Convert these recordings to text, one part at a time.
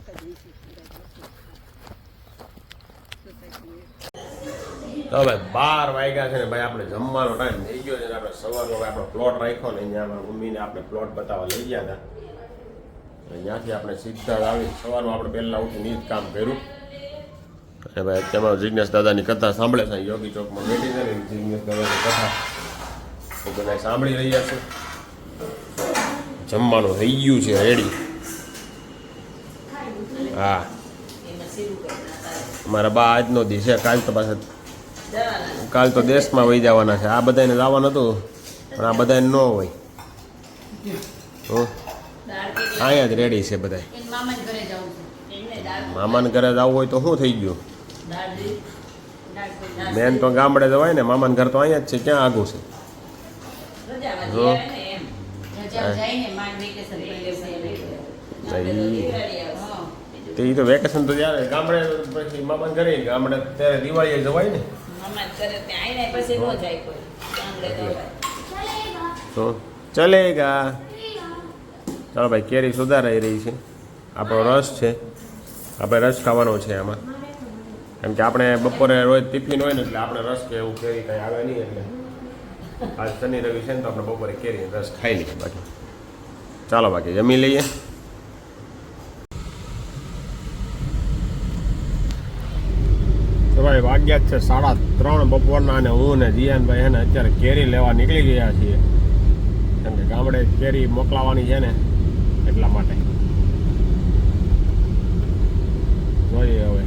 તો ભાઈ 12 વાગ્યા છે ને ભાઈ આપણે જમવાનો ટાઈમ થઈ ગયો છે ને આપણે સવારનો આપણો પ્લોટ રાખ્યો ને અહીંયા મમ્મીને આપણે પ્લોટ બતાવવા લઈ ગયા હતા. ત્યાંથી આપણે સીધા આવી સવારમાં આપણે પહેલાં ઉઠીને જ કામ કર્યું. અને ભાઈ અત્યારમાં જિજ્ઞેશ દાદાની કથા સાંભળે છે. યોગી ચોકમાં બેઠી છે ને જિજ્ઞેશ દાદાની કથા તો બધા સાંભળી રહ્યા છે. જમવાનું થઈ ગયું છે રેડી. હા મારા બા આજનો દી છે. કાલ તો દેશમાં વહી જવાના છે. આ બધાને જવાનું હતું પણ આ બધાને ન હોય. અહીંયા જ રેડી છે બધા. મામાને ઘરે જવું હોય તો શું થઈ ગયું? મેન તો ગામડે જવાય ને. મામાને ઘર તો અહીંયા જ છે. ક્યાં આગું છે? એ તો વેકેશન તો ત્યારે ગામડે પછી મામાને ઘરે ગામડે ત્યારે દિવાળીએ જવાય ને. તો ચલેગા. ચાલો ભાઈ કેરી સુધારાઈ રહી છે. આપણો રસ છે. આપણે રસ ખાવાનો છે આમાં. કેમ કે આપણે બપોરે રોજ ટિફિન હોય ને એટલે આપણે રસ કે એવું કેરી કંઈ આવે નહીં. એટલે આજ શનિ રવિ છે ને તો આપણે બપોરે કેરી રસ ખાઈ લઈએ. બાકી ચાલો બાકી જમી લઈએ. ભાઈ વાગ્યા જ છે 3:30 બપોરના અને હું ને જીયાનભાઈ છે ને અત્યારે કેરી લેવા નીકળી ગયા છીએ. કેમ કે ગામડે કેરી મોકલાવાની છે ને એટલા માટે. જોઈએ હવે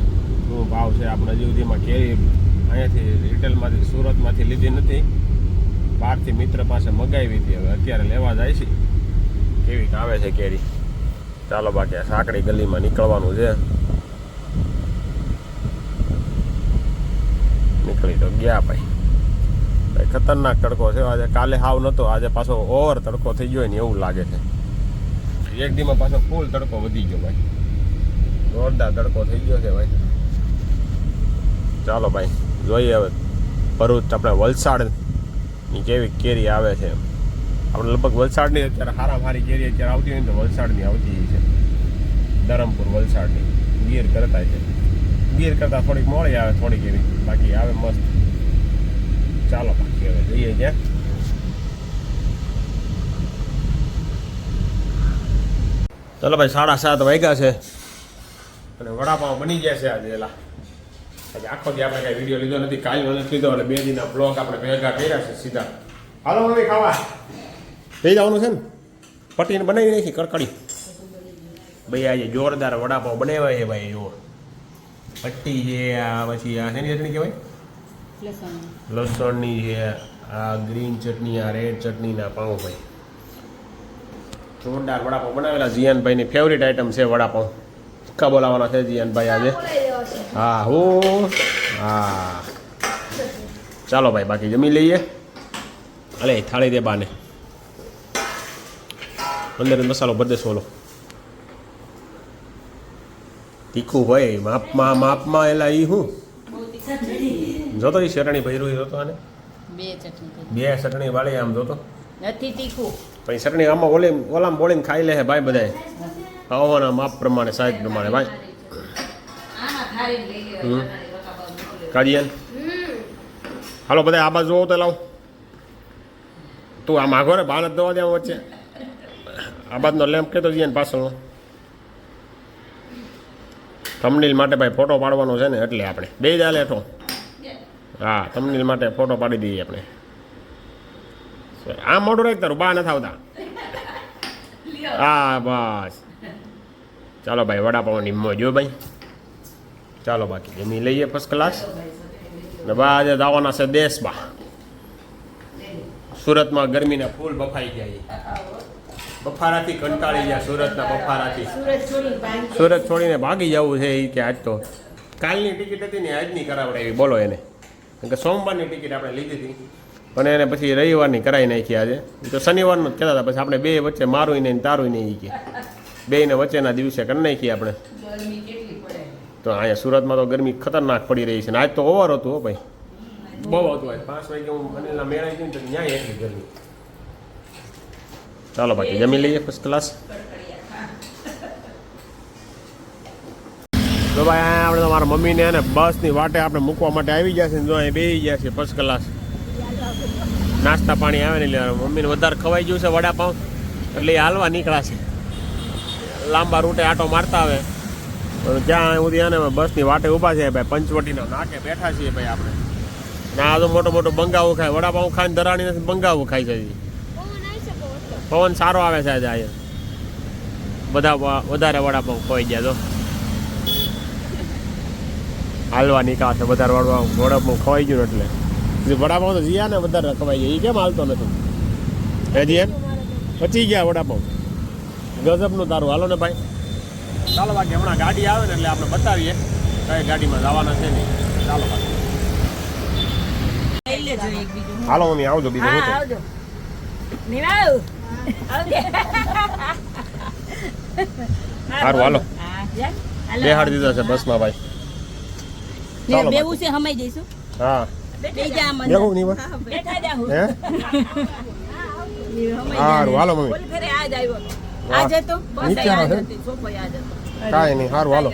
શું ભાવ છે. આપણે હજી સુધીમાં કેરી અહીંયાથી રિટેલમાંથી સુરતમાંથી લીધી નથી. બહારથી મિત્ર પાસે મગાવી હતી. હવે અત્યારે લેવા જાય છે. કેવી આવે છે કેરી. ચાલો બાકી આ સાંકડી ગલીમાં નીકળવાનું છે. નીકળી તો ગયા ભાઈ. ખતરનાક તડકો છે આજે. કાલે હાવ નહોતો. આજે પાછો ઓવર તડકો થઈ ગયો ને એવું લાગે છે. એક દીમાં પાછો ફૂલ તડકો વધી ગયો ભાઈ. જોરદાર તડકો થઈ ગયો છે ભાઈ. ચાલો ભાઈ જોઈએ હવે ભરૂચ આપણે વલસાડની કેવી કેરી આવે છે. આપણે લગભગ વલસાડની અત્યારે સારી કેરી અત્યારે આવતી હોય ને તો વલસાડની આવતી છે. ધરમપુર વલસાડની. ગીર કરતા છે. ગીર કરતાં થોડીક મોડી આવે થોડીક એવી. બાકી આવે મસ્ત. ચાલો બાકી હવે જઈએ ત્યાં. ચાલો ભાઈ 7:30 વાગ્યા છે અને વડાપાઉં બની ગયા છે આજે. એલા આજે આખો દી આપણે કાંઈ વિડીયો લીધો નથી. કાલ નથી લીધો એટલે 2 દિનના બ્લોગ આપણે ભેગા કર્યા છે સીધા. હાલો મમ્મી ખાવા લઈ જવાનું છે ને. પટીને બનાવી નાખી કડકડી. ભાઈ આજે જોરદાર વડાપાઉં બનાવ્યા છે ભાઈ. જુઓ પટ્ટી છે. આ પછી આ શેની ચટણી કહેવાય? લસણની છે. આ ગ્રીન ચટણી, આ રેડ ચટણીના પાઉં ભાઈ. જોરદાર વડાપાઉં બનાવેલા. જીયાનભાઈની ફેવરિટ આઈટમ છે વડાપાઉં. ભૂક્કા બોલાવવાના છે જીયાનભાઈ આજે. હા હો હા. ચાલો ભાઈ બાકી જમી લઈએ. અલે થાળી દે બાને. અંદર મસાલો ભર દેશો. ઓલો તીખું ભાઈ માપમાં એલા ઈ હું જોતો ઈ ચટણી ભર્યું જોતો. આને બે ચટણી વાળી આમ જોતો નથી તીખું. પછી ચટણી આમાં ઓલામાં બોલીને ખાઈ લે ભાઈ બધાય. ખાવાના માપ પ્રમાણે સાઈઝ પ્રમાણે ભાઈ. કાઢીએ હાલો બધા આ બાજુ જોવો તો લાવ. તું આ માગો રે બાર દવા દે વચ્ચે. આ બાજુનો લેમ્પ કહેતો જઈએ ને પાછળનો. થંબનેલ માટે ભાઈ ફોટો પાડવાનો છે ને એટલે આપણે બે જ હાલે હેઠો. હા થંબનેલ માટે ફોટો પાડી દઈએ આપણે. આ મોટું રાખ તારું બા નથી આવતા. હા બસ ચાલો ભાઈ વડાપાઉંની મોજ જો ભાઈ. ચાલો બાકી જમી લઈએ ફર્સ્ટ ક્લાસ. ને બા આજે જવાના છે દેશમાં. સુરતમાં ગરમીના ફૂલ બફાઈ ગયા. બફારાથી કંટાળી ગયા. સુરતના બફારાથી સુરત છોડીને ભાગી જવું છે એ કે આજ તો. કાલની ટિકિટ હતી ને આજની કરાવડાવી બોલો એને. કેમ કે સોમવારની ટિકિટ આપણે લીધી હતી પણ એને પછી રવિવારની કરાવી નાખી આજે. એ તો શનિવારનું જ કહેતા હતા. પછી આપણે બે વચ્ચે મારું નહીં તારું નહીં એ કે બેને વચ્ચેના દિવસે કરી નાખીએ આપણે. તો અહીંયા સુરતમાં તો ગરમી ખતરનાક પડી રહી છે ને આજ તો ઓવર હતું હો ભાઈ. બહુ હતું આજ. 5 વાગે હું અનિલના મેળાઈ ગયું તો ત્યાં એટલી ગરમી. ચાલો બાકી જમી લઈએ ફર્સ્ટ ક્લાસ. તો ભાઈ અહીંયા આપણે તમારા મમ્મીને અને બસની વાટે આપણે મૂકવા માટે આવી ગયા છે ને જો અહીં બેસી ગયા છે ફર્સ્ટ ક્લાસ નાસ્તા પાણી આવે ને એટલે મમ્મીને વધારે ખવાઈ ગયું છે વડાપાઉં એટલે એ હાલવા નીકળ્યા છે લાંબા રૂટે આટો મારતા આવે જ્યાં સુધી આને બસની વાટે ઊભા છે ભાઈ પંચવટીના નાકે બેઠા છીએ ભાઈ આપણે ના તો મોટો મોટો બંગાવું ખાય વડાપાઉં ખાઈને ધરાણી નથી બંગાવું ખાય છે પવન સારો આવે છે આજે અહીંયા બધા વધારે વડાપાઉં ખવાઈ ગયા તો હાલવા નીકળ્યા છે વધારે વડાપાઉં ખવાઈ ગયું એટલે વડાપાઉં તો જીયા ને વધારે ખવાઈ જાય એ કેમ હાલતો નથી હજી એમ પચી ગયા વડાપાઉં ગજબનું તારું હાલો ને ભાઈ ચાલો બાકી હમણાં ગાડી આવે ને એટલે આપણે બતાવીએ કઈ ગાડીમાં જવાના છે નહીં ચાલો બાકી હાલો મમ્મી આવજો બીજું સારું હાલો બેહાડી દીધા છે બસમાં ભાઈ ચાલો બેવું છે હમાઈ જઈશું હા બેવું નહીં સારું હાલો મમ્મી કાંઈ નહીં સારું હાલો